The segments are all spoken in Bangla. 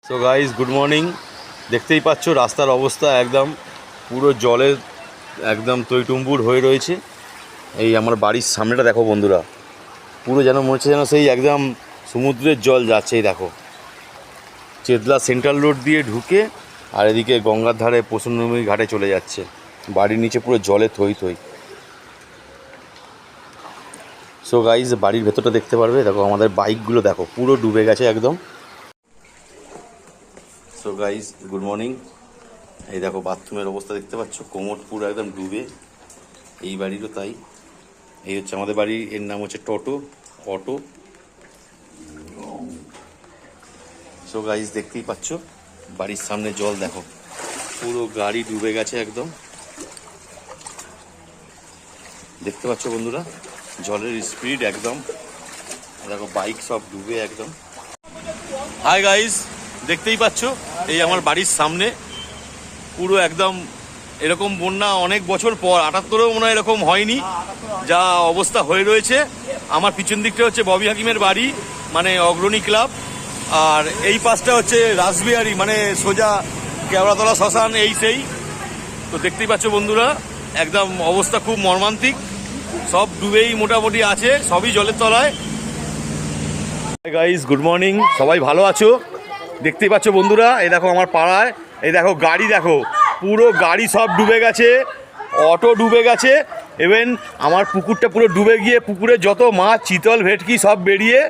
So guys good morning. দেখতেই পাচ্ছ রাস্তার অবস্থা একদম পুরো জলের একদম টইটুম্বুর হয়ে রয়েছে। এই আমার বাড়ির সামনেটা দেখো বন্ধুরা, পুরো যেন মনে হচ্ছে যেন সেই একদম সমুদ্রের জল যাচ্ছে। এই দেখো চেতলা সেন্ট্রাল রোড দিয়ে ঢুকে আর এদিকে গঙ্গার ধারে প্রসন্নভূমি ঘাটে চলে যাচ্ছে। বাড়ির নিচে পুরো জলে থই থই। সো গাইস বাড়ির ভেতরটা দেখতে পারবে, দেখো আমাদের বাইকগুলো দেখো পুরো ডুবে গেছে একদম। So guys good morning. এই দেখো বাথরুমের অবস্থা দেখতে পাচ্ছ, কোমর পুরো একদম ডুবে। এই বাড়িরও তাই। এই হচ্ছে আমাদের বাড়ি, এর নাম হচ্ছে অটো। সো গাইস দেখতেই পাচ্ছ বাড়ির সামনে জল দেখো, পুরো গাড়ি ডুবে গেছে একদম। দেখতে পাচ্ছ বন্ধুরা জলের স্পিড একদম, দেখো বাইক সব ডুবে একদম। হাই গাইস, দেখতেই পাচ্ছ এই আমার বাড়ির সামনে পুরো একদম এরকম বন্যা অনেক বছর পর, ৭৮-এও মনে হয় এরকম হয়নি যা অবস্থা হয়ে রয়েছে। আমার পিছন দিকটা হচ্ছে ববি হাকিমের বাড়ি, মানে অগ্রণী ক্লাব, আর এই পাশটা হচ্ছে রাসবিহারি, মানে সোজা কেওড়াতলা শ্মশান, এই সেই। তো দেখতেই পাচ্ছ বন্ধুরা একদম অবস্থা খুব মর্মান্তিক, সব ডুবেই মোটামুটি আছে, সবই জলের তলায়। গাইস গুড মর্নিং, সবাই ভালো আছো? দেখতেই পাচ্ছ বন্ধুরা এই দেখো আমার পাড়ায়, এই দেখো গাড়ি দেখো পুরো গাড়ি সব ডুবে গেছে, অটো ডুবে গেছে, ইভেন আমার পুকুরটা পুরো ডুবে গিয়ে পুকুরে যত মাছ চিতল ভেটকি সব বেরিয়ে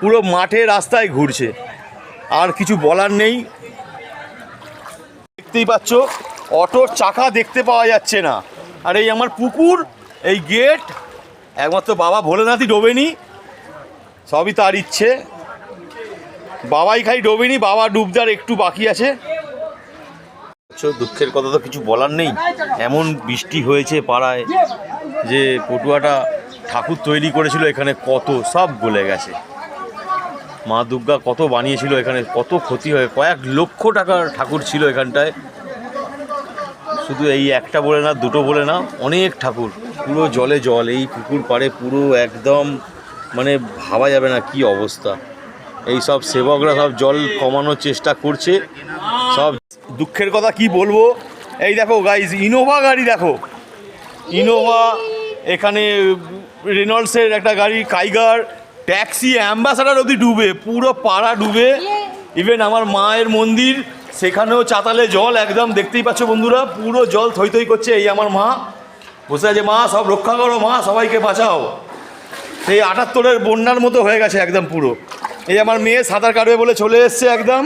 পুরো মাঠে রাস্তায় ঘুরছে। আর কিছু বলার নেই। দেখতেই পাচ্ছ অটোর চাকা দেখতে পাওয়া যাচ্ছে না, আর এই আমার পুকুর, এই গেট, একমাত্র বাবা ভোলেনাথই ডোবেনি, সবই তার ইচ্ছে। বাবাই খাই ডোবেনি, বাবা ডুবদার একটু বাকি আছে। দুঃখের কথা তো কিছু বলার নেই, এমন বৃষ্টি হয়েছে পাড়ায় যে পটুয়াটা ঠাকুর তৈরি করেছিল এখানে কত সব গলে গেছে। মা দুর্গা কত বানিয়েছিল এখানে, কত ক্ষতি হয়, কয়েক লক্ষ টাকার ঠাকুর ছিল এখানটায়। শুধু এই একটা বলে না, দুটো বলে না, অনেক ঠাকুর পুরো জলে জল। এই পুকুর পাড়ে পুরো একদম মানে ভাবা যাবে না কি অবস্থা। এই সব সেবকরা সব জল কমানোর চেষ্টা করছে। সব দুঃখের কথা কি বলবো, এই দেখো গাইজ ইনোভা গাড়ি দেখো, ইনোভা, এখানে রেনল্ডসের একটা গাড়ি, কাইগার, ট্যাক্সি, অ্যাম্বাসাডার অবধি ডুবে, পুরো পাড়া ডুবে। ইভেন আমার মায়ের মন্দির সেখানেও চাতালে জল একদম। দেখতেই পাচ্ছ বন্ধুরা পুরো জল থই থই করছে। এই আমার মা বসে আছে, মা সব রক্ষা করো, মা সবাইকে বাঁচাও। সেই ৭৮-এর বন্যার মতো হয়ে গেছে একদম পুরো। এই আমার মেয়ে সাঁতার কাটবে বলে চলে এসছে একদম।